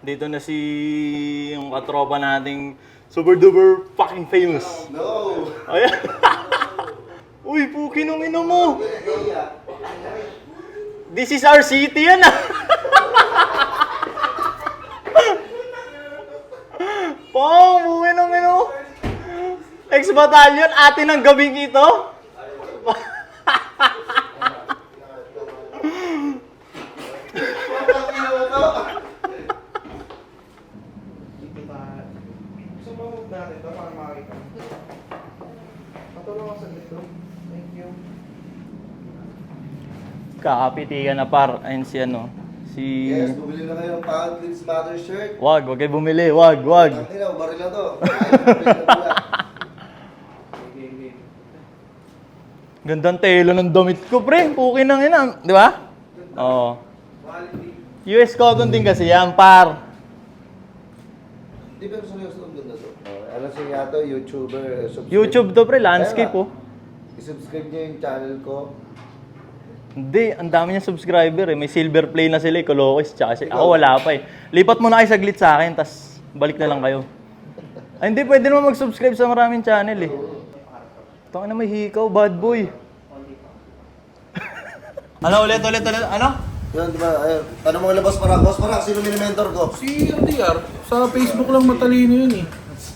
Dito na si yung katropa nating super duper fucking famous. No! Ayan. Uy, puki nung ino mo. This is our city yan ah. Pong, puki nung ino. Ex-battalion, atin ang gabing ito. Kakapitikan na par. Ayun si ano. Si... Yes, bumili na kayo ng Pound Lives Matter shirt. Wag kayo bumili. Wag. Ang ina, baril na to. Gandang tela ng damit ko, pre. Puki nang ina. Di ba? Oo. US cotton din kasi yan, par. Di pero seryoso ang ganda to. Ano siya to, YouTuber. YouTube to, pre. Landscape, oh. I-subscribe niyo yung channel ko. Hindi, ang dami niya subscriber eh. May silver play na sila eh, Colocos, tsaka si... Ako wala pa eh. Lipat mo na kayo saglit sa akin, tas balik na lang kayo. Ay, hindi, pwede naman mag-subscribe sa maraming channel eh. Taka na may hikaw, bad boy. Ano, ulit, ano? Yun, di ba? Ayun. Ano mga labas para? Boss para, sino mini-mentor ko? Si RDR, sa Facebook lang matalino yun eh.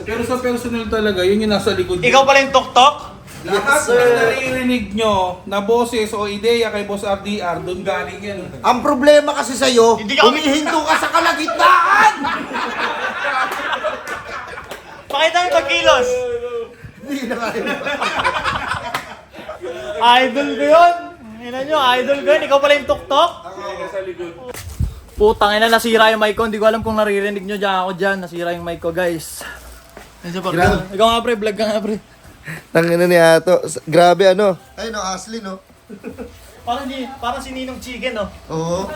Pero sa personal talaga, yun yung nasa likod. Ikaw pala yung tok-tok? Lahat Yes, sir. ng naririnig nyo na boses o ideya kay Boss RDR, doon galing yan. Ang problema kasi sa'yo, Hindi ka- humihinto ka sa kalagitnaan! Pakita mo yung pagkilos. Hindi na kayo. Idol ko yun. Ina nyo, idol ko yun. Ikaw pala yung tok-tok? Sa likod. Putang ina, nasira yung mic ko. Hindi ko alam kung naririnig nyo dyan ako dyan. Nasira yung mic ko, guys. Nandiyan pa, Grabe. ikaw nga pre, vlog ka nga pre. Tangina ni Ato. Grabe ano. Ayun o, Ashley no. Parang si Ninong Chicken, no? Oo.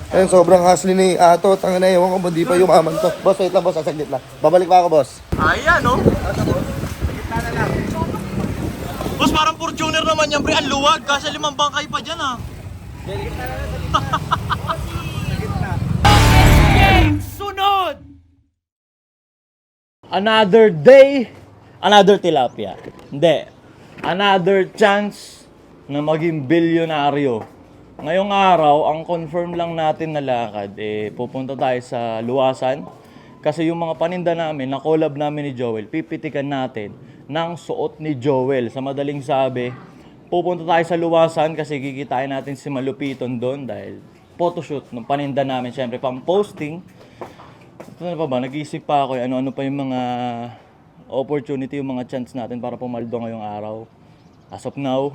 Ayun, sobrang hustling ni Ato. Tangina, ewan ko, hindi pa yumaman to. Boss, wait lang boss, saglit lang. Babalik pa ako boss. Ayan, no? Boss, parang Fortuner naman yan, pre. Ang luwag. Kasi 5 bangkay pa dyan, ha? Sunod! Another day, another tilapia. Hindi. Another chance na maging bilyonaryo. Ngayong araw, ang confirm lang natin na lakad, pupunta tayo sa Luwasan. Kasi yung mga paninda namin, na collab namin ni Joel, pipitikan natin ng suot ni Joel. Sa madaling sabi, pupunta tayo sa Luwasan kasi kikitain natin si Malupiton doon dahil photoshoot ng paninda namin. Siyempre, pang posting. Ito na pa ba? Nag-iisip pa ako ano-ano pa yung mga opportunity, yung mga chance natin para pumaldo ngayong araw. As of now,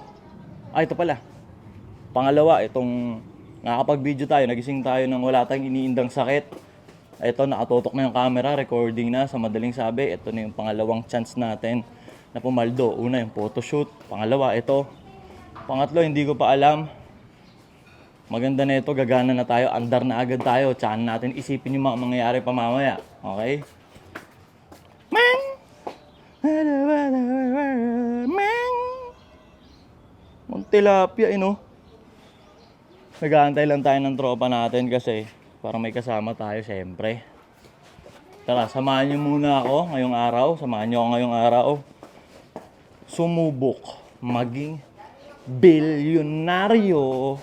ito pala. Pangalawa, itong nakakapag-video tayo, nagising tayo nang wala tayong iniindang sakit. Ito, nakatutok na yung camera, recording na. Sa madaling sabi, ito na yung pangalawang chance natin na pumaldo. Una, yung photoshoot. Pangalawa, ito. Pangatlo, hindi ko pa alam. Maganda na ito, gagana na tayo, andar na agad tayo. Tsaka natin isipin yung mga mangyayari pa mamaya. Okay? Mang! Mang! Tilapia, no? Nag-aantay lang tayo ng tropa natin kasi para may kasama tayo, syempre. Tara, samahan niyo muna ako ngayong araw. Samahan niyo ako ngayong araw. Sumubok maging bilyonaryo.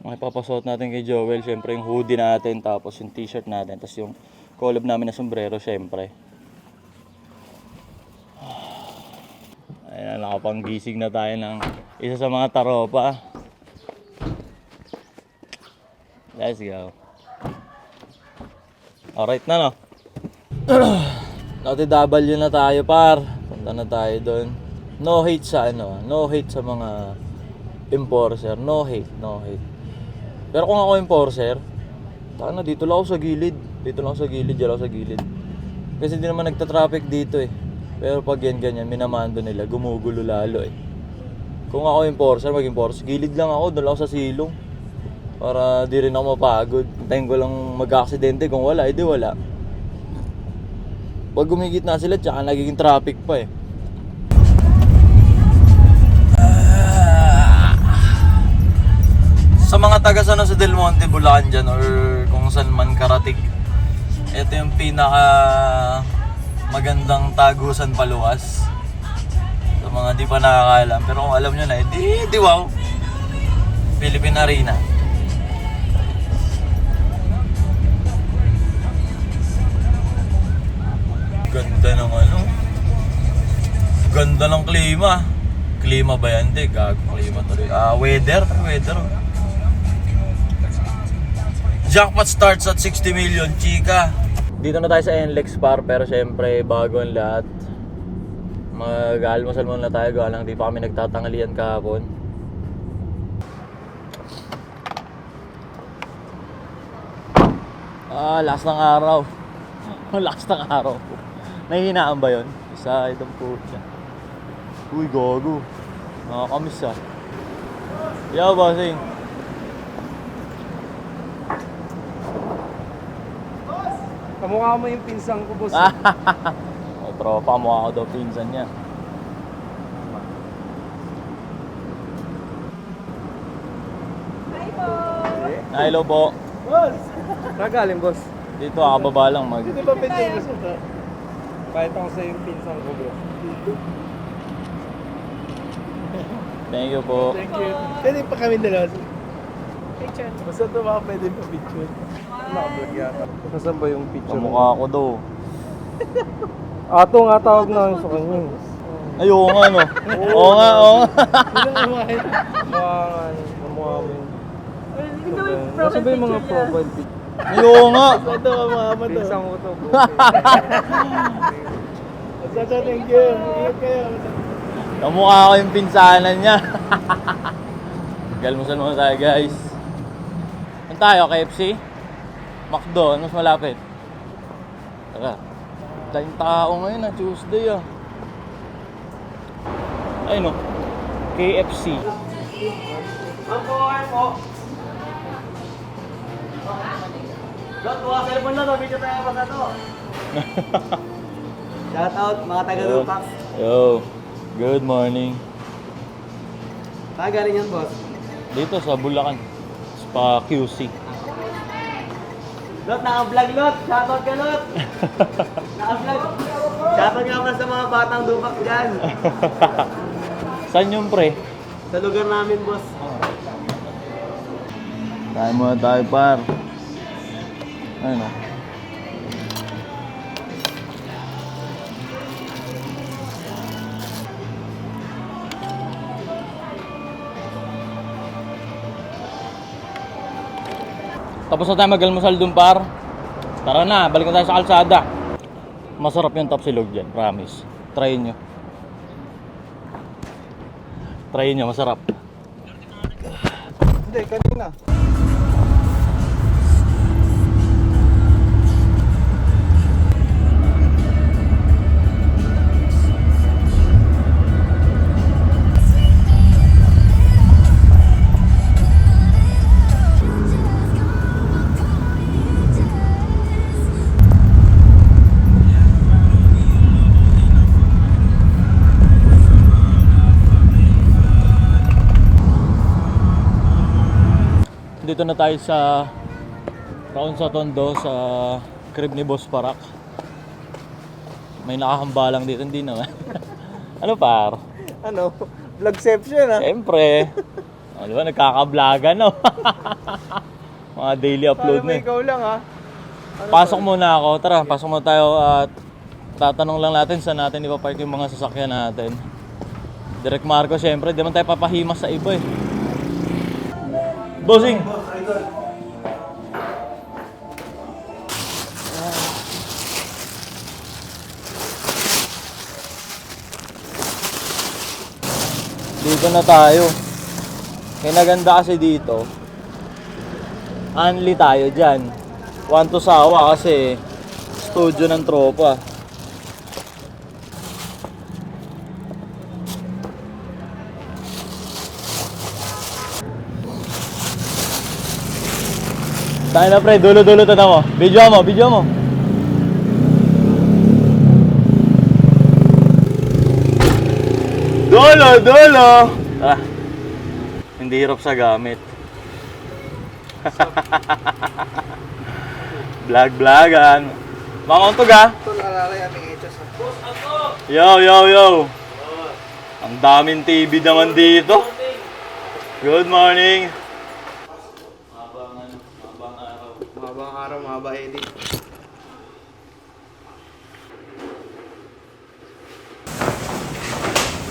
Makipapasuot natin kay Joel, syempre yung hoodie natin, tapos yung t-shirt natin, tapos yung collab namin na sombrero, syempre. Ayan, nakapanggising na tayo ng isa sa mga taropa. Let's go. Alright na, no? Noti-W na tayo, par. Punta na tayo doon. No hate sa no hate sa mga enforcer. No hate. Pero kung ako enforcer, na dito lang ako sa gilid. Diyan ako sa gilid. Kasi hindi naman nagta-traffic dito eh. Pero pag ganyan, minamando nila, gumugulo lalo eh. Kung ako enforcer, mag-enforcer, gilid lang ako, doon ako sa silong. Para di rin ako mapagod. Hintayin ko lang mag-aksidente, kung wala, edi wala. Pag gumigit na sila, tsaka nagiging traffic pa eh. Sa mga taga San Jose del Monte, Bulacan dyan, or kung saan man karatig, ito yung pinaka magandang tagusan paluwas. Sa mga di pa nakakaalam, pero kung alam nyo na, di wow. Philippine Arena. Ganda ng ano. Ganda ng klima. Klima ba yan? Hindi, gago klima tuloy. Weather. Jackpot starts at 60 million, chika. Dito na tayo sa NLEX Par, pero syempre bago ang lahat. Mag-almusal muna tayo, gawa lang di pa kami nagtatangalian kahapon. Last ng araw. Last ng araw. Nahihinaan ba yun? Isa, itong puta. Uy, gago. Nakakamiss ah. Yo, bossing. Kamukha mo yung pinsang ko, boss. O, tropa, mukha ko daw pinsan niya. Hello po. Boss! Nagaling, boss. Dito, kakababa lang mag... Dito ba pwede yung boss ito? Kahit ako sa yung pinsang ko, bro. Thank you po. Thank you. Pwede pa kami dalawa. Picture. Basta ito baka pwede pa picture. Nakablog yata. Nasaan ba yung picture? Kamukha ko daw. Ato nga tawag na sa kanya. Ay, oo nga no. Oo nga. Kamukha mo yun. Nasa ba yung mga profile picture? Ay, oo nga. Ito ka mga to. Pinsang ko to. Basta thank you. Ingat kayo. Kamukha ko yung pinsanan niya. Galmusan muna tayo, guys. Saan tayo? KFC? McDo? Ano mas malapit? Tara. Tayong tao ngayon na Tuesday ah. Ayun o. KFC. Dot, buka cellphone na to, video tayo pa na to. Shout out mga taga-Lupax. Yo. Good morning. Saan galing yan, boss? Dito sa Bulacan. Spa QC. Lot, naka-vlog, Lot. Shout out ka, Lot. Naka-vlog. Shout out nga pala sa mga batang Lupax dyan. Saan yung pre? Sa lugar namin, boss. Tayo muna tayo par. Ayun o. Tapos na tayo mag-almusal dun par. Tara na, balik na tayo sa kalsada. Masarap yung tapsilog dyan, promise. Try nyo. Try nyo, masarap. Hindi, kanina. Dito na tayo sa Raon sa Tondo sa crib ni Boss Parak. May nakahambalang dito, hindi naman. Ano par? Ano? Vlogception, ah. Siyempre. O, di ba nagkaka-vlogan no? Mga daily upload Parang na eh. ikaw lang, ah. Pasok muna ako. Tara, pasok muna tayo at tatanong lang natin saan natin ipapark yung mga sasakyan natin. Direk Marco, siyempre, di man tayo papahimas sa iba eh. Bossing! Dito na tayo. Kinaganda kasi dito. Only tayo dyan. Want to sawa kasi studio ng tropa. Tayo na pre, dulo-dulo to na mo. Video mo. Dulo! Tara. Hindi hirap sa gamit. Vlog-vlogan. Mga untog ah. Tol, alalay aming echos. Yo, yo, yo. Ang daming TV naman dito. Good morning. Mahabang araw, mahaba edit.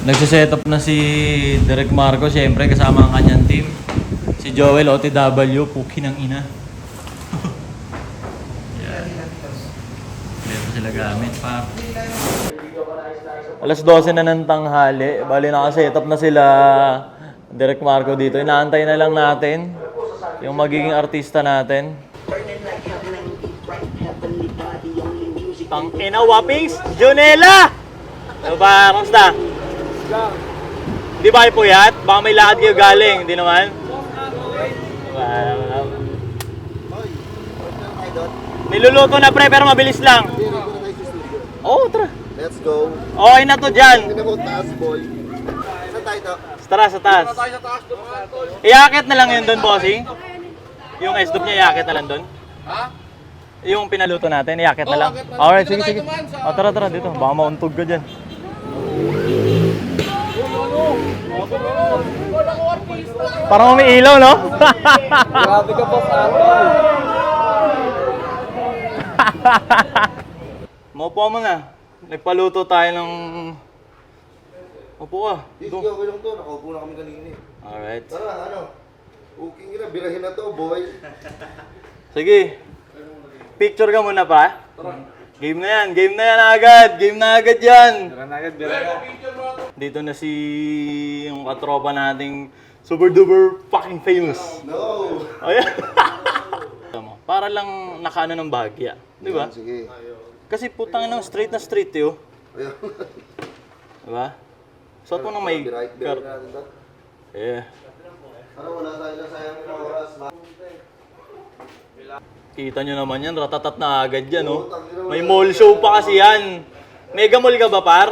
Nagsiset up na si Direk Marco, syempre kasama ang kanyang team. Si Joel, OTW, puki ng ina. Yan. Dito sila gamit pa. Alas 12 na ng tanghali. Bali nakaset up na sila Direk Marco dito. Inaantay na lang natin yung magiging artista natin. Tang ina wapings, Junela! Ano ba, kamusta? Di ba kayo puyat? Baka may lakad kayo galing, hindi naman? Niluluto na pre, pero mabilis lang. Oo, tara. Let's go. Okay na to dyan. Tingnan mo taas, boy. Saan tayo to? Tara, sa taas. Iakit na lang yun doon, bossing. Yung S-dub niya, iakit na lang doon. Ha? Yung pinaluto natin, iakit na lang. Alright, sige, sige. O, tara, tara, dito. Baka mauntog ka dyan. Parang umiilaw, no? Grabe ka, boss Ato. Maupo mo na. Nagpaluto tayo ng... Upo ka. Sige, okay lang to. Nakaupo na kami kanina eh. Alright. Tara, ano? Cooking na, birahin na to, boy. Sige. Picture ka muna pa. Game na yan. Game na yan agad. Game na agad yan. Dito na si... yung katropa nating super duper fucking famous. No! Ayan. Para lang nakaano ng bahagya. Di ba? Sige. Kasi putang ina, straight na straight yun. Ayun. Di ba? Suot mo nang may... Birahin natin to. Yeah. Ano, wala tayo na sayang ng oras. Kita nyo naman yan, ratatat na agad yan, oh. May mall show pa kasi yan. Mega mall ka ba, par?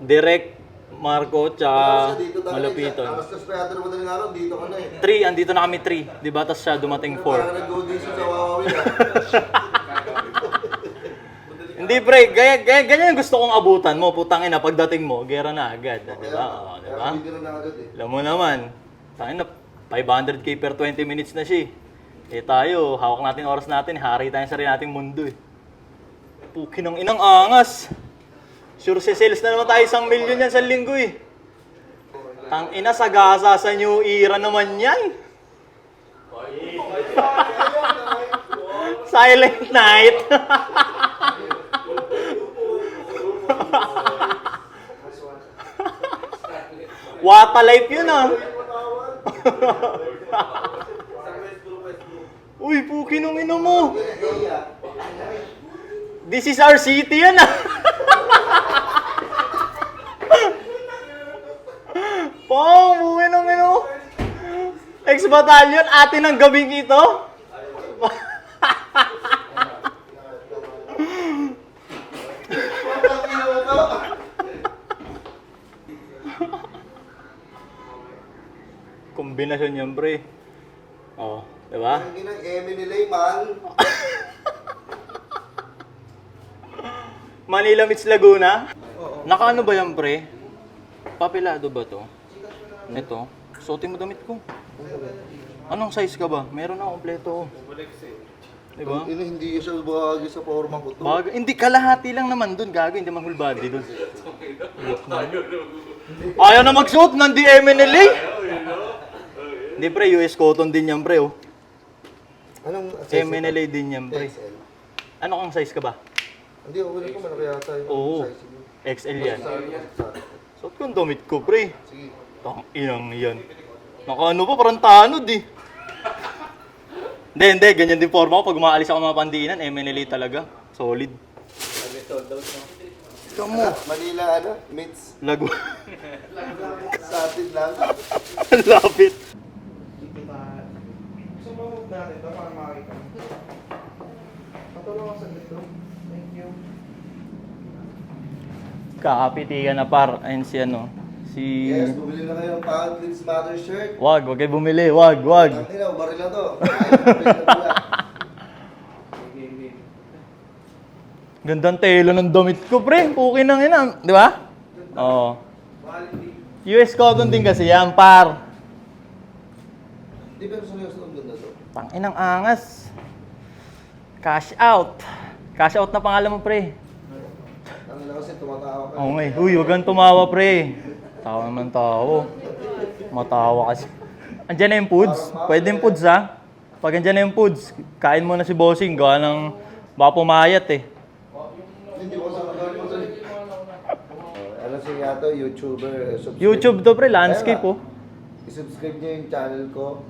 Direk, Marco, tsaka Malupiton. Tapos na sprayado naman ng araw, dito ka na eh. 3, andito na kami 3. Di ba? Tapos siya dumating 4. Parang nag-go din sa Wawawi ah. Hindi, pre. Ganyan yung gusto kong abutan mo. Putang ina, pagdating mo, gera na agad. Di ba? Oo, di ba? Hindi na agad eh. Alam mo naman. Tangin na, 500k per 20 minutes na siya. Eh tayo, hawak natin oras natin. Hari tayo sa rin nating mundo eh. Puki ng inang angas. Sure si sales na naman tayo 1 million yan sa linggo eh. Tang ina, sagasa sa new era naman yan. Silent night. Wata life yun ah. Uy, puki nung ino mo. This is our city yan ah. Pong, puki nung ino. Ex-battalion, atin ang gabing ito. Kombinasyon yan, pre. Oh, diba? Ang ginang Emily Layman. Manila meets Laguna? Oo. Nakaano ba yan, pre? Papilado ba to? Ito. Suotin mo damit ko. Anong size ka ba? Meron na kompleto. Diba? Ina, hindi siya bahagi sa forma ko to. Hindi, kalahati lang naman dun. Gago, hindi man whole body dun. Ayaw na magsuot ng DMNLA. Hindi, pre. US cotton din yan, pre. Oh. Anong size? MNLA din yan, pre. XL. Ano kang size ka ba? Hindi, okay ko malaki yata yung Oo. size. Sige. XL yan. Sorry. Suot ko ang damit ko, pre. Sige. Tang inang yan. Nakaano pa, parang tanod eh. Hindi, ganyan din forma ko. Pag umaalis ako ng mga pandiinan, MNLA talaga. Solid. Kamu. Manila, ano? Meets. Lago. Sa atin lang. Lapit. Dito tayo. Gusto mo move natin ito para makakita. Patulong ako sa dito. Thank you. Kakapitikan na par. Ayun si ano. Si... Yes, bumili na kayo ng Pound Lives Matter shirt. Wag kayo bumili. Wag. Ang ina, baril na to. Gandang telo ng damit ko, pre. Okay nang ina. Di ba? Oo. US cotton din kasi yan, par. Di pero seryoso ang ganda to. Tanginang angas. Cash out. Cash out na pangalan mo, pre. Ang ina kasi tumatawa ka. Oo nga eh. Uy, huwag kang tumawa, pre. Tawa naman tao. Matawa kasi. Andiyan na yung foods. Pwede yung foods, ha? Pag andyan na yung foods, kain mo na si Bossing. Gawa ng baka pumayat, eh. Hindi ko sa magawin mo tuloy. Ano siya to, YouTuber. YouTube to, pre. Landscape, oh. I-subscribe niyo yung channel ko.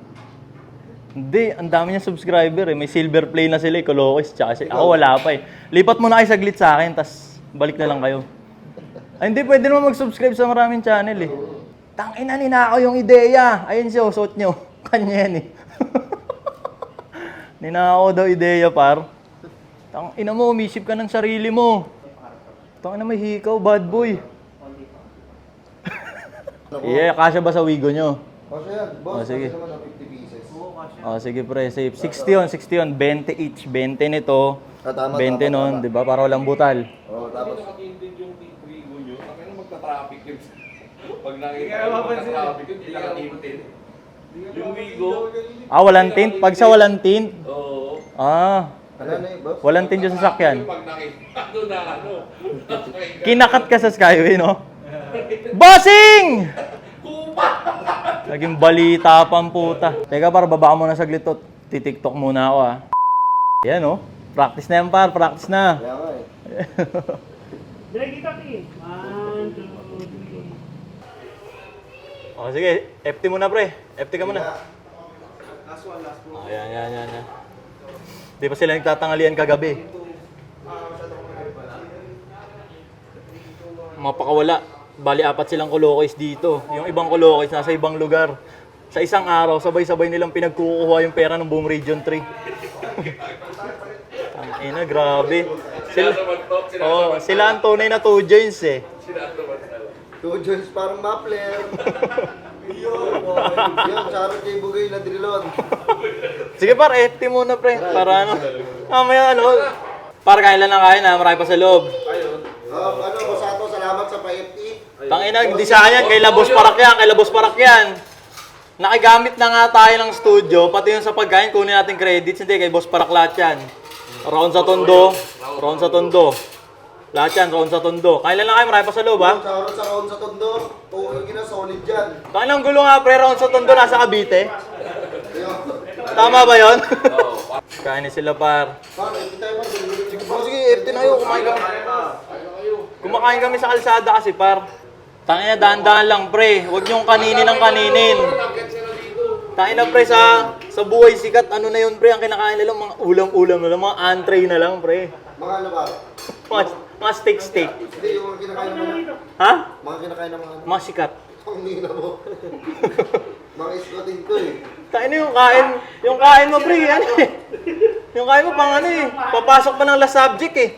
Hindi, ang dami niya subscriber, eh. May silver play na sila, eh. Colocos. Tsaka ako wala pa, eh. Lipat mo na kayo saglit sa akin, tas balik na lang kayo. Ay, hindi, pwede naman mag-subscribe sa maraming channel, eh. Tangina, ninakaw yung ideya. Ayun siya, suot nyo. Kanya yan, eh. Ninakaw daw ideya, par. Tangina mo, umisip ka ng sarili mo. Tangina, may hikaw, bad boy. Yeah, kasya ba sa wigo nyo? Kasi yan, boss, Oh, sige. kasi naman ng 50 pieces. Oh, sige pre, safe. 60 yun, 60 yun. 20 each. 20 nito. Tama, 20 tama, nun, tama. di ba? Para walang butal. Oh, tapos, Nakatindid yung wigo nyo, kami na magta-traffic yun. Pag nakita ko magta-traffic yun, hindi nakatindid. Yung wigo, Ah, walang tint? Pag sa walang tint? oo. Ah, ano na yun, boss? walang tint yung sasakyan. Pag nakita ko na ano, Kinakat ka sa Skyway, no? Bossing! Naging balita pang puta. Teka par, baba mo na saglit to. Titiktok muna ako, ah. Yan, oh. Practice na yan, par. Practice na. Kaya nga eh. Oh, sige. FT muna, pre. FT ka muna. Oh, yan. Di pa sila nagtatangalian kagabi. Mapakawala. Bali, 4 silang Colocos dito. Yung ibang Colocos nasa ibang lugar. Sa isang araw, sabay-sabay nilang pinagkukuha yung pera ng buong Region 3. Ang ina, grabe. Sila ang tunay na 2 joints, eh. 2 joints parang muffler. Yun, sarap kay Bugay na drilon. Sige par, FT muna pre. Para ano. Mamaya ano. Para kain lang na kain ha. Marami pa sa loob. Ano, Bosato, salamat sa pa-FT. Tangina, hindi sa yan. Kay Labos Parak yan. Nakigamit na nga tayo ng studio. Pati yung sa pagkain, kunin natin credits. Hindi, kay Boss Parak lahat yan. Round sa tondo. Lahat yan, round sa tondo. Kain lang kayo, marami pa sa loob ha. Sa round sa tondo, tuwag na solid dyan. Tangina, ang gulo nga pre, round sa tondo, nasa Cavite. Tama ba yon? Kain na sila par. FT tayo pa. Sige, FT na kayo, kumain kami. Kumakain kami sa kalsada kasi par. Tangina, dahan-dahan lang pre. Huwag niyong kaninin ng kaninin. Tangina pre, sa buhay sikat, ano na yun pre, ang kinakain nila, mga ulam-ulam na lang, mga entree na lang pre. Mga ano ba? Mga steak. Hindi, yung mga kinakain ng mga... Ha? Mga kinakain ng mga... Mga sikat. Ang nila mo. Mga iskotin ko eh. Tangina yung kain mo pre, ano eh. Yung kain mo pang ano eh, papasok pa ng last subject eh.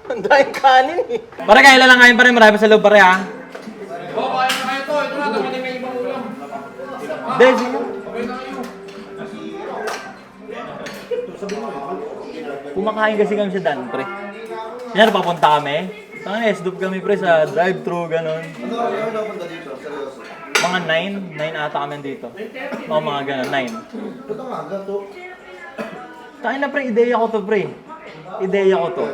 Ang daming kanin eh. Para kain lang kain pa rin, marami sa loob pare ha. Oo, kaya na kayo to. Ito na, kami may ibang ulam. Desi. Okay na kayo. Kumakain kasi kami sa Dan, pre. Yan, papunta kami. Tangina, S-Dub kami, pre, sa drive-thru, ganon. Ano napunta dito? Seryoso. Mga 9 ata kami dito. Mga ganon, 9. Ito nga, gato. Tangina, pre, ideya ko to, pre. Ideya ko to.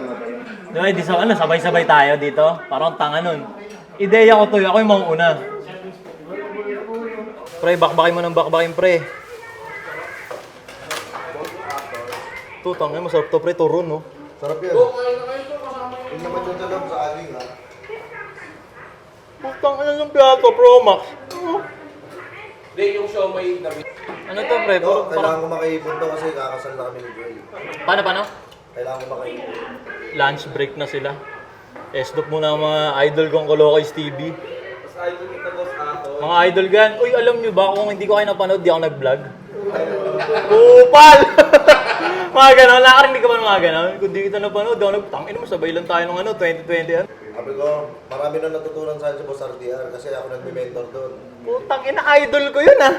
Diba, di sa ano, sabay-sabay tayo dito. Parang tanga nun. Ideya ko to, ako yung mauuna. Pre, bakbakin mo ng bakbakin, pre. Ito, tangina, masarap to, pre, turon, no? Sarap yan. Yung naman yung talab sa aling ha. Putang ina ng piyato, Pro Max. Hindi, yung show may damit. Ano to, pre? Ito, kailangan ko makaipon to kasi kakasal na kami ni Joy. Paano? Kailangan ko makaipon. Lunch break na sila. S-Dub muna ang mga idol kong Colocos TV. Mas idol kita, boss ako. Mga idol gan. Uy, alam nyo ba kung hindi ko kayo napanood, di ako nag-vlog? Kupal! mga ganon, nakarinig ka ba ng mga ganon? Kung di kita napanood, di ako nag-tangin mo, sabay lang tayo ng 2020 yan. Sabi ko, marami na natutunan sa akin si Boss RDR kasi ako nagme-mentor doon. Putang ina, idol ko yun ah.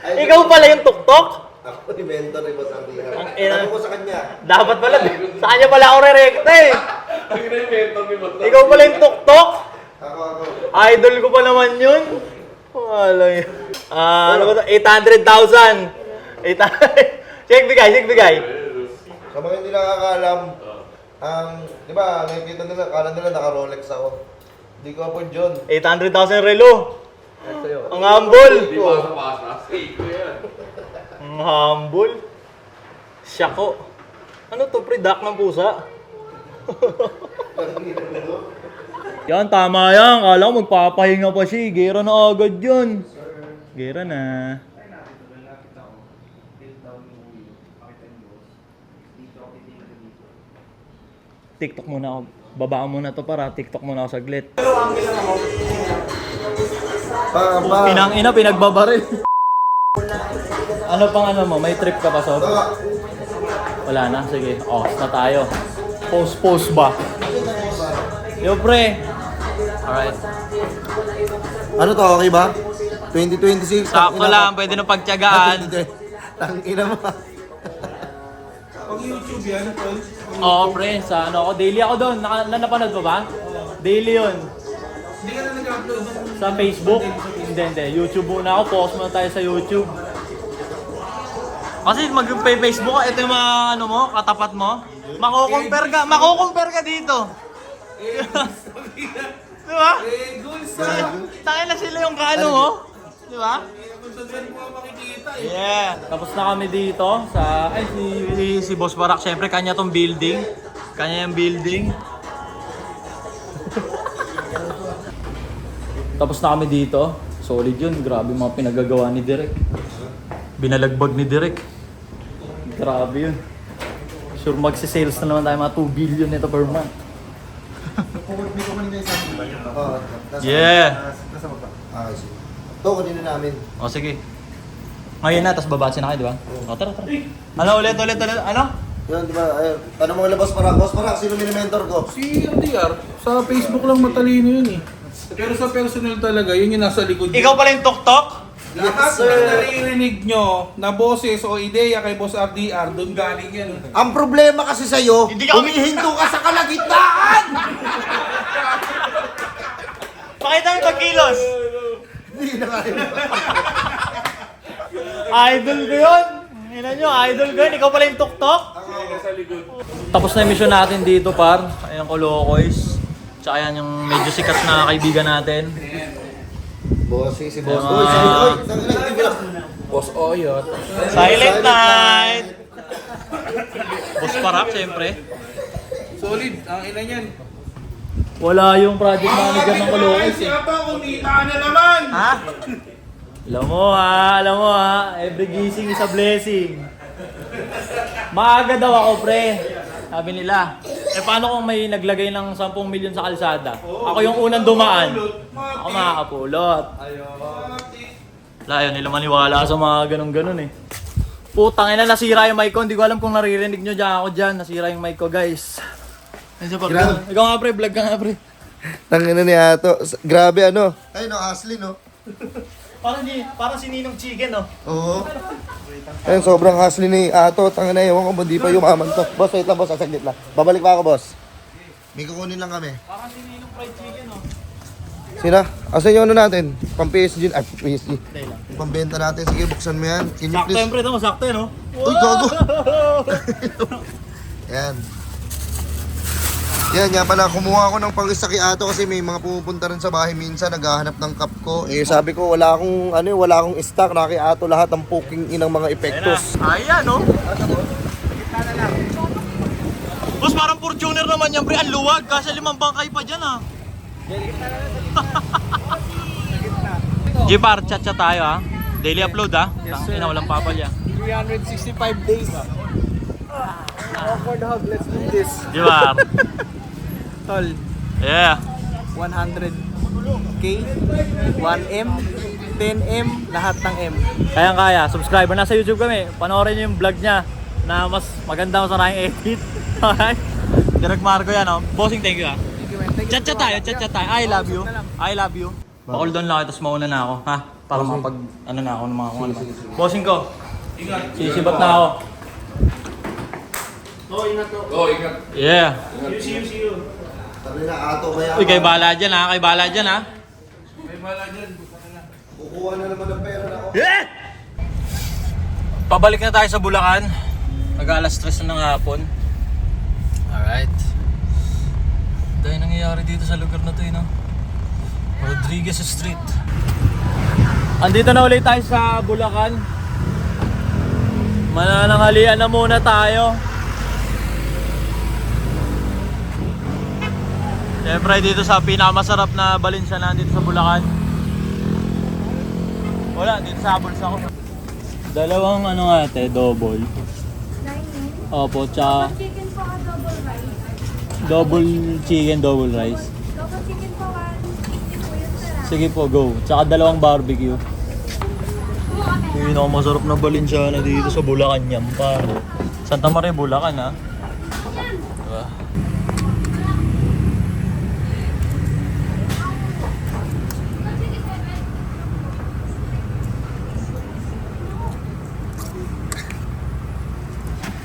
Ikaw pala yung tuktok? Ako ni mentor ni Boss RDR. Ang ina. Sabi ko sa kanya, Dapat pala, sa kanya pala ako re-recta eh. Ang ina-mentor ni Boss. Ikaw pala yung tuktok? ako. Idol ko pa naman yun. Wala yun. Ano ba ito? 800,000. 800. Check bigay. Sa mga hindi nakakaalam, di ba, nakikita nila, kala nila naka-Rolex ako. Hindi ko afford yun. 800,000 relo. Ang humble. Di ba sa pasas? Iko yan. Ang humble. Siyako. Ano to, pre-duck ng pusa? Yan, tama yan. Kala ko magpapahinga pa siya. Gera na agad yun. Gera na. TikTok muna ako. Babaan muna to para TikTok muna ako saglit. Pinang ina, pinagbabaril. Ano pang ano mo? May trip ka pa, Sob? Wala na? Sige. Off na tayo. Post ba? Yo, pre. Alright. Ano to, okay ba? 2026. Sakto lang. Pwede na pagtiyagaan. Tangina mo. Pag YouTube yan, tol. Oo, pre. Sa ano ako. Daily ako doon. Napanood mo ba? Daily yun. Hindi ka na nag-upload ng Sa Facebook? Hindi. YouTube muna ako. Post muna tayo sa YouTube. Kasi mag-Facebook ka, ito yung mga ano mo, katapat mo. Mako-compare ka dito. Di ba? Tangin na sila yung kaano mo. Di ba? kung saan mo makikita eh. Yeah. Tapos na kami dito sa si Boss Barak. Syempre kanya tong building. Kanya yung building. Tapos na kami dito. Solid yun. Grabe mga pinagagawa ni Direk. Binalagbag ni Direk. Grabe yun. Sure magsi-sales na naman tayo mga 2 billion nito per month. Yeah. Okay, sige. Ito, kanina namin. O sige. Ngayon na, tapos babatsin na kayo, di ba? O tara. Ano ulit? Ano? Yun, di ba? Ayun. Tanong mo kila Boss Parak. Boss Parak, sino mini-mentor ko? Si RDR, sa Facebook lang matalino yun eh. Pero sa personal talaga, yun yung nasa likod. Ikaw pala yung tuktok? Lahat ng naririnig nyo na boses o ideya kay Boss RDR, doon galing yan. Ang problema kasi sa'yo, Hindi ka- humihinto ka sa kalagitnaan! Pakita mo yung pagkilos. Hindi na kaya. Idol ko yun. Ina nyo, idol ko yun. Ikaw pala yung tuktok? Tapos na yung mission natin dito, par. Ayan ko, Lokoys. Tsaka yan yung medyo sikat na kaibigan natin. Bossy, si Boss. Diba? Boy, sige, oy, tangina, TV lang. Boss Oyot. Silent night! Boss Parak, syempre. Solid, ang ina niyan. Wala yung project manager ng Lokoys eh. Siya pa, kumita na naman! Ha? Alam mo ha, every gising is a blessing. Maaga daw ako, pre. Sabi nila. Paano kung may naglagay ng 10 milyon sa kalsada? Ako yung unang dumaan. Ako makakapulot. Wala yun, nila maniwala sa mga ganun-ganun eh. Putang ina, nasira yung mic ko. Hindi ko alam kung naririnig nyo dyan ako dyan. Nasira yung mic ko, guys. Ikaw nga, pre. Vlog ka nga, pre. Tangina ni Ato. Grabe ano. Ay no, Ashley no. Parang si Ninong Chicken, no? Oo. Ayun, sobrang hustling ni Ato. Tangina, ewan ko, hindi pa yumaman to. Boss, wait lang boss, saglit lang. Babalik pa ako, boss. May kukunin lang kami. Parang si Ninong Fried Chicken, no? Sina? Asan yung ano natin? Pang PSG. Ay, PSG. Hindi lang. Pambenta natin. Sige, buksan mo yan. Can you Sakto yun, please? pre. Sakto yun, no? Uy, gago. Yan. Yan, nga pala, kumuha ako ng pang-isa kay Ato kasi may mga pumupunta rin sa bahay minsan, naghahanap ng cup ko. Eh, sabi ko, wala akong stock na kay Ato lahat ng puking inang mga epektos. Ayan, no? Boss, parang Fortuner naman yan, pre. Ang luwag. Kasi 5 bangkay pa dyan, ah. G-Par, chat tayo, ha? Daily upload, ha? Yes, sir. Walang papalya. 365 days. Awkward hug, let's do this. G-Par. Tol, Yeah. 100K, 1M, 10M, lahat ng M. Kayang-kaya. Subscriber. Nasa YouTube kami. Panoorin nyo yung vlog niya na mas maganda, mas maraming edit. Alright? Direk Marco yan, oh. Bossing, thank you, ha? Thank you, man. Chat-chat tayo, chat-chat tayo. I love you. I love you. Pakul doon lang, tapos mauna na ako, ha? Para mapag, ano na ako ng mga kung ano ba. Bossing ko. Sisibat na ako. Oh, ingat. Yeah. Sabi na, ato kaya. Uy, kayo bahala dyan, ha? Kayo bahala dyan, ha? Kukuha na naman ng pera na ako. Yeah! Pabalik na tayo sa Bulacan. Mag-alas 3 na ng hapon. Alright. Dahil nangyayari dito sa lugar na to, no? Rodriguez Street. Andito na ulit tayo sa Bulacan. Mananangalian na muna tayo. Siyempre dito sa pinakamasarap na balinsyanan dito sa Bulacan. Wala, dito sa Abols ako. Dalawang ano nga ate, double. Opo, tsaka Chicken po ka double rice. double chicken, double rice. Double chicken po ka. Hindi po yun sarap. Sige po, go. Tsaka dalawang barbecue. Yung masarap na balinsyana dito sa Bulacan yan pa. Santa Maria, Bulacan ha. Diba?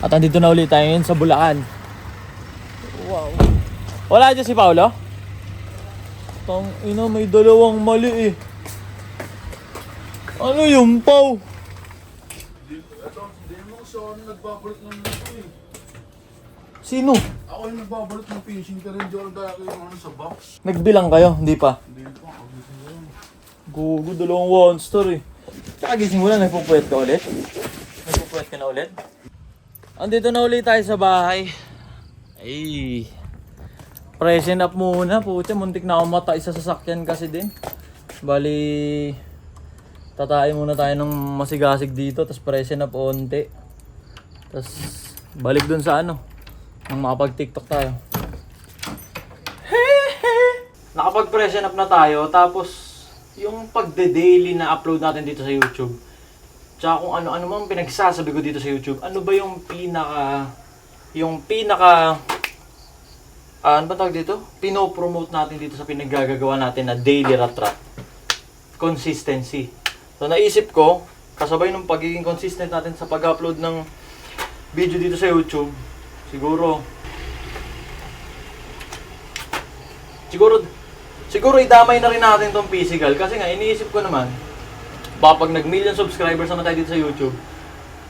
At andito na ulit tayo ngayon sa Bulacan. Wow. Wala dyan si Paolo? Tang ina, may dalawang mali eh. Ano yung Pau? Hindi naman kasi ako nagbabalot ng ito eh. Sino? Ako yung nagbabalot ng finishing ka rin dyan dahil yung ano sa box. Nagbilang kayo? Hindi pa? Hindi pa, kagising ko yun. Gugu, dalawang one star eh. Tsaka gising mo lang, nagpupwet ka ulit? Nagpupwet ka na ulit? Andito na ulit tayo sa bahay. Ay. Present up muna. Puti, muntik na ako matay sa sasakyan kasi din. Bali, tatae muna tayo ng masigasig dito. Tapos present up onte. Tapos balik dun sa ano. Nang makapag-tiktok tayo. Nakapag-present up na tayo. Tapos yung pagde-daily na upload natin dito sa YouTube. Tsaka kung ano-ano mang pinagsasabi ko dito sa YouTube, ano ba yung pinaka ano ba tawag dito? Pinopromote natin dito sa pinaggagawa natin na daily rat. Consistency. So naisip ko, kasabay ng pagiging consistent natin sa pag-upload ng video dito sa YouTube, siguro idamay na rin natin tong physical kasi nga iniisip ko naman baka pag nag-million subscribers naman tayo dito sa YouTube,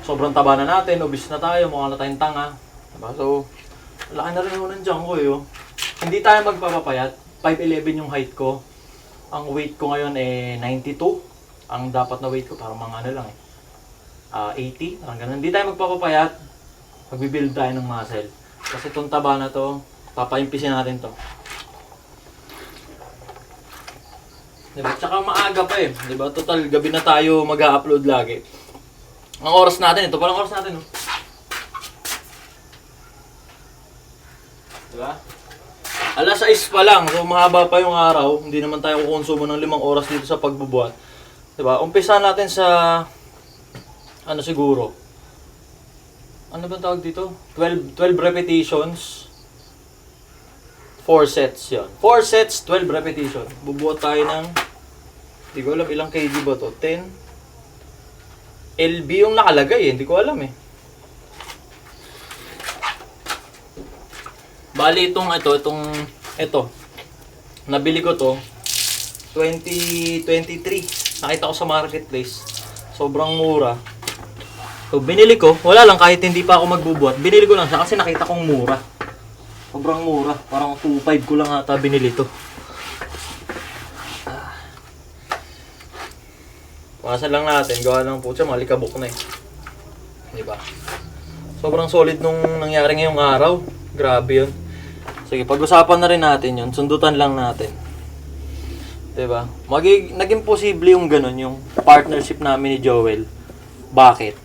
sobrang taba na natin, obese na tayo, mukha na tayong tanga. Diba? So, laki na rin ako ng junk ko eh. Oh. Hindi tayo magpapapayat. 5'11 yung height ko. Ang weight ko ngayon eh 92. Ang dapat na weight ko parang mga ano lang eh. 80. Parang ganun. Hindi tayo magpapapayat. Magbibuild tayo ng muscle. Kasi itong taba na to, papaimpisin natin to. Diba? Tsaka maaga pa eh. Diba? Total, gabi na tayo mag-upload lagi. Ang oras natin, ito palang oras natin. Oh. Diba? Alas 6 pa lang, so mahaba pa yung araw. Hindi naman tayo kukonsumo ng 5 oras dito sa pagbubuhat. Diba? Umpisa natin sa, ano siguro, ano ba tawag dito? 12 repetitions. 4 sets yun. 4 sets, 12 repetition. Bubuhat tayo ng, hindi ko alam ilang kg ba to? 10? LB yung nakalagay eh. Hindi ko alam eh. Bali ito. Nabili ko to 2023. Nakita ko sa marketplace. Sobrang mura. So binili ko, wala lang kahit hindi pa ako magbubuhat. Binili ko lang siya kasi nakita kong mura. Sobrang mura. Parang 2.5 ko lang ata binili to. Pakasan lang natin. Gawa lang po siya. Malikabok na eh. Diba? Sobrang solid nung nangyari ngayong araw. Grabe yun. Sige, pag-usapan na rin natin yun. Sundutan lang natin. Diba? Naging posible yung ganun. Yung partnership namin ni Joel. Bakit?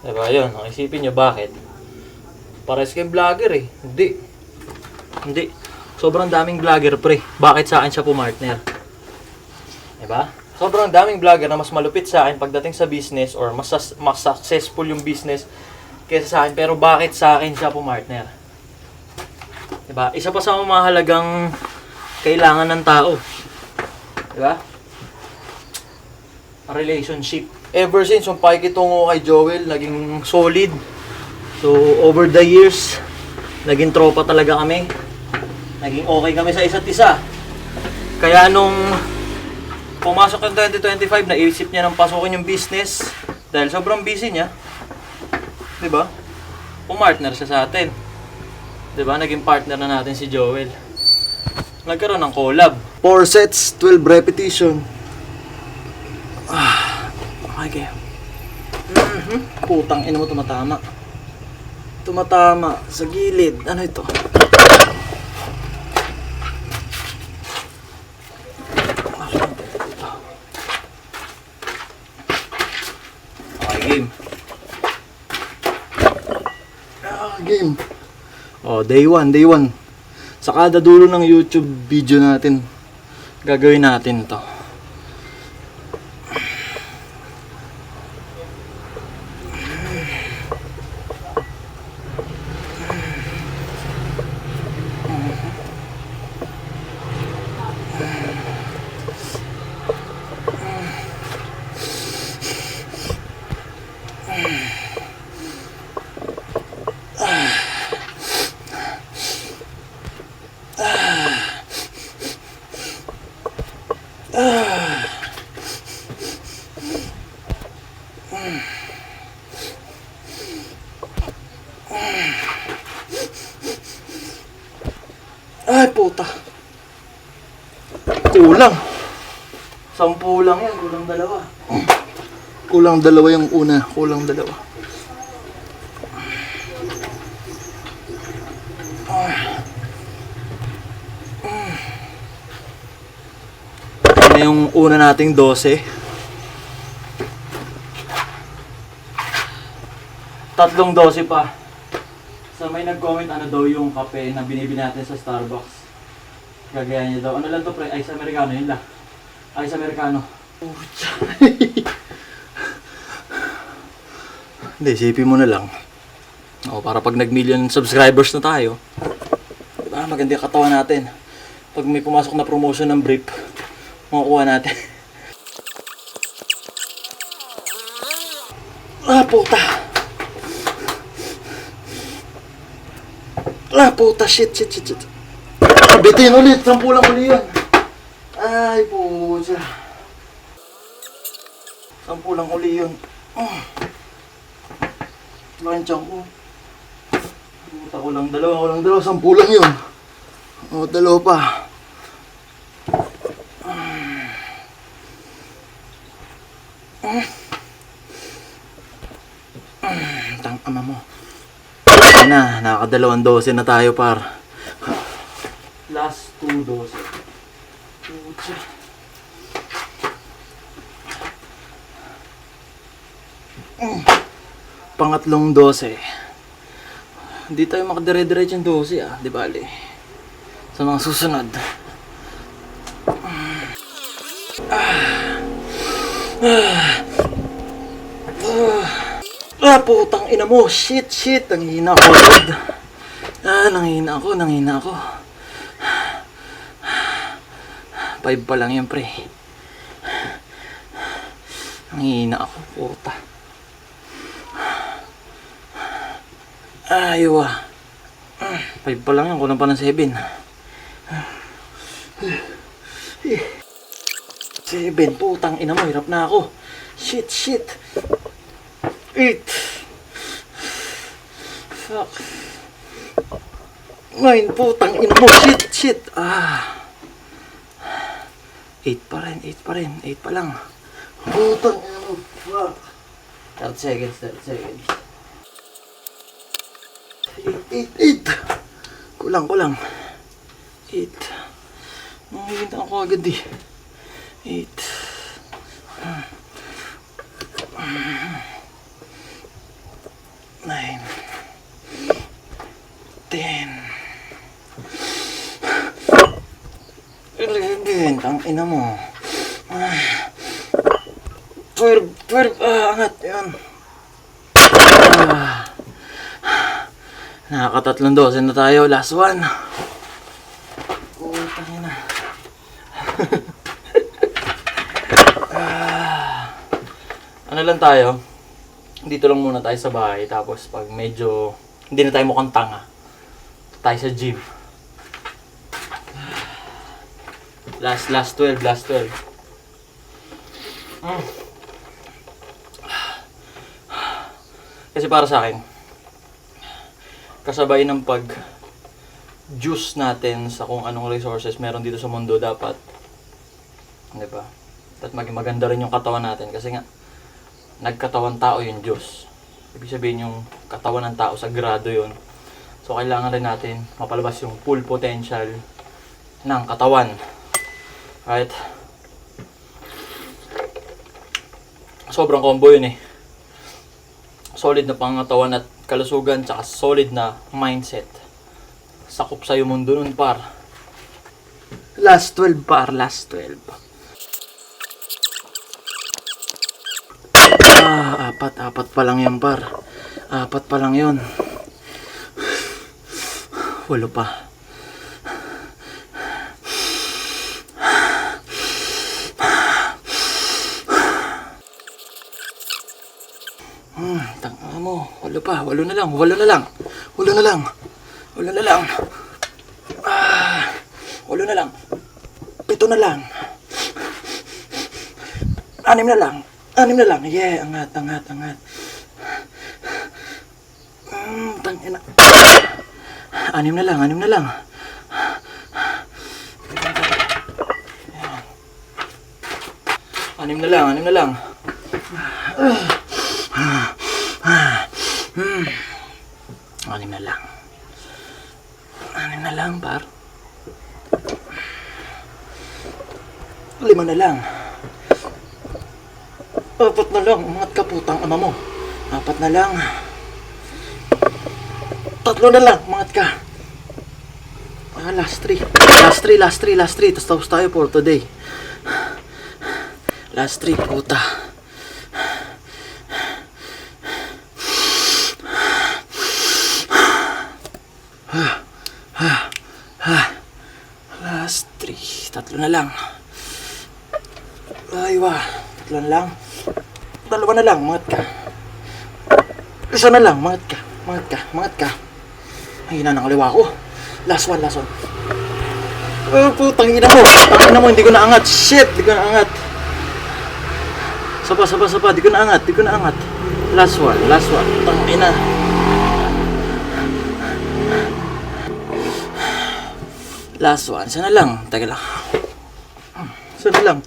Diba? Yun. Isipin nyo bakit. Pares kayong vlogger eh. Hindi. Sobrang daming vlogger pre. Bakit sa akin siya pumartner? Diba? Sobrang daming vlogger na mas malupit sa akin pagdating sa business or mas successful yung business kaysa sa akin. Pero bakit sa akin siya pumartner? Diba? Diba? Isa pa sa mga mahalagang kailangan ng tao. Diba? A relationship. Ever since yung pakikitungo kay Joel, naging solid. So, over the years, naging tropa talaga kami. Naging okay kami sa isa't isa. Kaya nung pumasok yung 2025, naisip niya nang pasukin yung business. Dahil sobrang busy niya. Diba? Pumartner siya sa atin. Diba? Naging partner na natin si Joel. Nagkaroon ng collab. 4 sets, 12 repetition. Okay. Putang ina mo, tumatama. Tumatama sa gilid. Ano ito? Okay, game. Game. Oh, day 1. Sa kada dulo ng YouTube video natin, gagawin natin ito. Ay, puta. Kulang. 10 lang yan, kulang 2. Kulang 2 yung una, kulang 2. Ano yung una nating 12? 3 12 pa. So may nag-comment ano daw yung kape na binibili natin sa Starbucks. Gagaya niya daw. Ano lang to pre? Ice Americano yun lang. Ice Americano. Hindi, isipin mo na lang. O, para pag nag-million subscribers na tayo, diba, maganda yung katawan natin. Pag may pumasok na promotion ng brief, makukuha natin. Ah, puta! Ah, puta, shit. Bitin ulit. 10 lang uli yun. Ay, puta. 10 lang uli yun. Laking tiyan ko. Puta, kulang 2. 10 lang yun. O, 2 pa. Tang ama mo. Na, nakaka-2 12 na tayo par. Last 2 12. Pucha. Pangatlong 12. Hindi tayo makadire-diretso yung 12 di bali. Sa mga susunod. Putang ina mo. Shit. Nanghina ako. Nanghina ako. 5 pa lang yan, pre. Nanghina ako. Puta. Ayaw 5 pa lang yan. Kulang pa ng 7. 7. Putang ina mo. Hirap na ako. Shit. 8. Fuck. 9. Putang ina mo. Shit. 8 pa rin. 8 pa lang. Putang ina mo. Fuck. 30 seconds. 8. Kulang. 8. Nangihinta ako agad eh. 8. 9. 10. 11. Ang ina mo. 12. Angat. Yan. Nakakatatlong dosen na tayo. Last one. Putang ina. Ano lang tayo? Dito lang muna tayo sa bahay. Tapos pag medyo hindi na tayo mukhang tanga, tayo sa gym. Last 12. Kasi para sa akin, kasabay ng pag-juice natin sa kung anong resources meron dito sa mundo, dapat, di ba? At maging maganda rin yung katawan natin kasi nga, nagkatawan tao yung Diyos. Ibig sabihin yung katawan ng tao, sagrado yun. So, kailangan rin natin mapalabas yung full potential ng katawan. Right? Sobrang combo yun eh. Solid na pangatawan at kalusugan, tsaka solid na mindset. Sakop sa'yo mundo nun, par. Last 12, par. Last 12. Apat pa lang yun, par. Apat pa lang yun. 8 pa. Tanga mo. 8 pa. 8 na lang. 8 na lang. 8 na lang. 8 na lang. 8 na lang. 7 na lang. 6 na lang. 6 na lang. Yeah, angat. Tangina. 6 na lang. 6 na lang. 6 na lang. 6 na lang. 6 na lang. 6 na lang, par. 5 na lang. 4 na lang. Umangat ka, putang ama mo. 4 na lang. 3 na lang. Umangat ka. Last 3. Tapos tayo for today. Last 3, puta. Last 3. 3 na lang. Ay, 3 na lang. 2 na lang, mangat ka. 1 na lang, mangat ka. Ay, hina ng kaliwa ko. Last one. Oh, putang ina mo. Hindi ko naangat. Shit, hindi ko naangat. Sapa. Hindi ko naangat. Last one. Putang ina. Last one. Sana lang. Teka lang. Sana lang.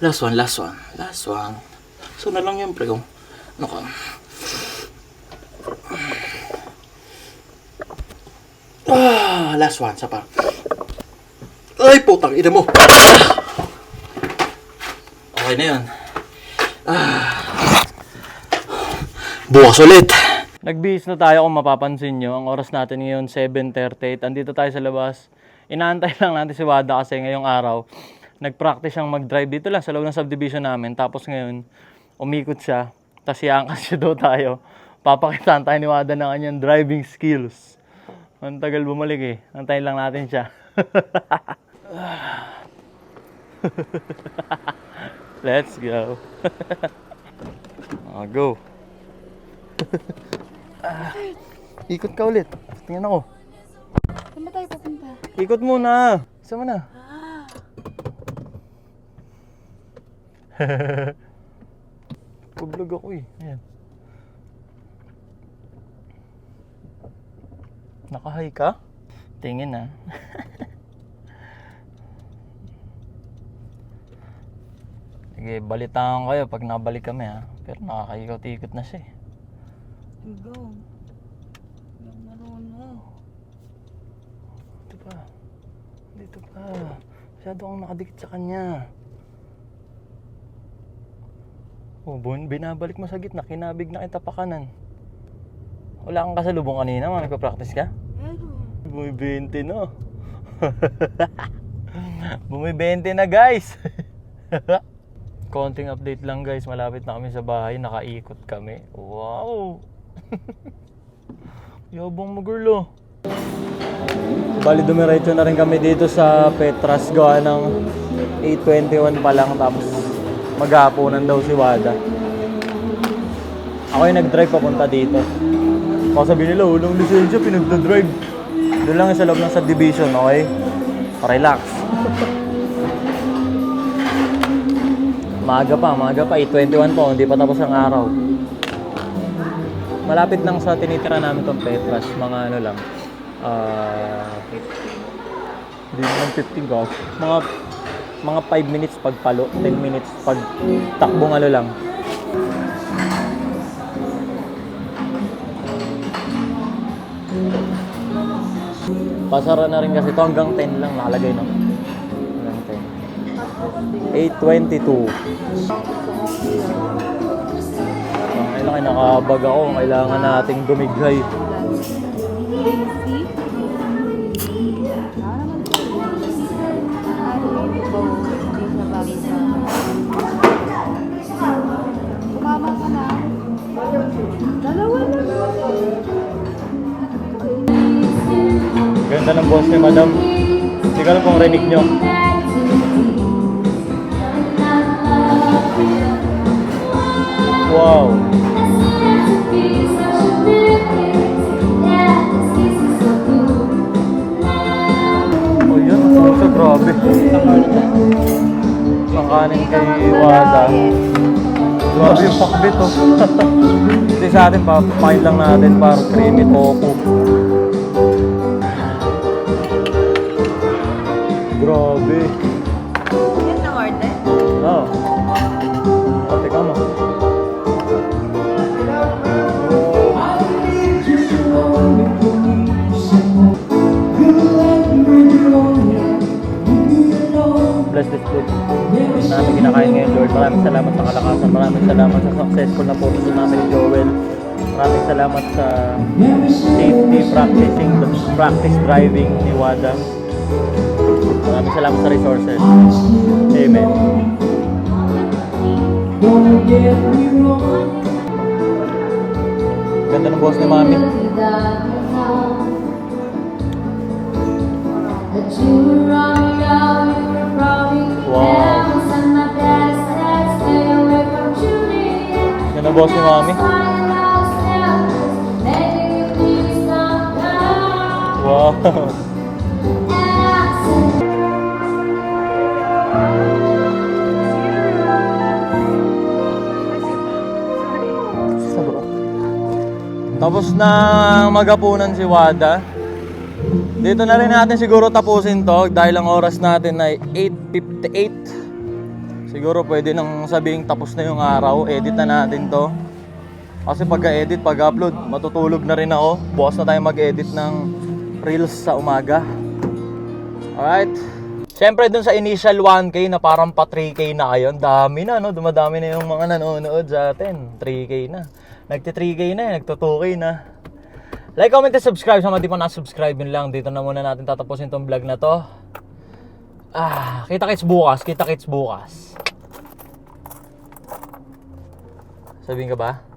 Last one. Sana lang yung pre. Ano ka? Last one. Sapa. Ay, putang ina mo. Okay na yun. Bukas ulit. Nagbihis na tayo kung mapapansin nyo. Ang oras natin ngayon, 7:38. Andito tayo sa labas. Inaantay lang natin si Wada kasi ngayong araw, nag-practice siyang mag-drive dito lang sa loob ng subdivision namin. Tapos ngayon, umikot siya. Tapos iangkas siya daw tayo. Papakitaan tayo ni Wada ng kanyang driving skills. Ang tagal bumalik eh. Antayin lang natin siya. Let's go. Go. Ikot ka ulit. Tingnan ako. Saan ba tayo pupunta? Ikot muna. Isa mo na. Pag-vlog ako eh. Ayan. Naka-high ka? Tingin ah. Sige, balitaan kayo pag nabalik kami ha. Pero nakakaikot-ikot na siya eh. Go. Marunong. Dito pa. Masyado akong nakadikit sa kanya. Oh, binabalik mo sa gitna. Kinabig na kita pa kanan. Wala kang kasalubong kanina, mga nagpa-practice ka? Bumi-20 na. Bumi-20 na guys. Konting update lang guys, malapit na kami sa bahay, nakaikot kami. Wow! Yabang mo, girl, oh. Bali, dumiretso na rin kami dito sa Petras. Gawa ng 8:21 pa lang. Tapos maghahaponan daw si Wada. Ako yung nag-drive papunta dito. Baka sabihin nila, walang lisensya, pinagdadrive. Doon lang sa loob ng subdivision, okay? Relax. Maaga pa, 8:21 pa, hindi pa tapos ang araw. Malapit lang sa tinitira namin tong Petras, mga ano lang. Hindi naman 15 ka. Mga 5 minutes pagpalo, 10 minutes pag takbong ano lang. Pasara na rin kasi ito hanggang 10 lang nakalagay, no? Hanggang 10. 8:22. Kailangan nakabag ako. Kailangan nating dumighay. Kumama ka na. Dalawa na. Ganda ng boss ni Madam. Hindi ko alam kung rinig nyo. Wow. Oh yun, so grabe. Pangkanin kay Wada. Grabe yung pakbit, oh. Hindi sa atin, papain lang natin para creamy tofu. Grabe. Yan ang order? Oo. Oh, teka mo. Bless this food. Namin kinakain ngayon, Lord. Maraming salamat sa kalakasan. Maraming salamat sa successful na photos namin ni Joel. Maraming salamat sa safety practice driving ni Wada. Maraming salamat sa resources. Amen. Ganda ng boss ni Mami. Wow. Ganda ng boss ni Mami. Wow. Tapos na maghapunan si Wada. Dito na rin natin siguro tapusin to dahil ang oras natin ay 8:58. Siguro pwede nang sabihing tapos na yung araw. Edit na natin to. Kasi pagka-edit, pag-upload, matutulog na rin ako. Bukas na tayo mag-edit ng reels sa umaga. Alright. Siyempre dun sa initial 1K na parang pa 3K na kayo. Dami na, no? Dumadami na yung mga nanonood sa atin. 3K na. Nagti-3K na, nagto-2K na. Like, comment, and subscribe. Sa mga di pa na-subscribe, yun lang. Dito na muna natin tatapusin tong vlog na to. Kita-kits bukas. Sabihin ka ba?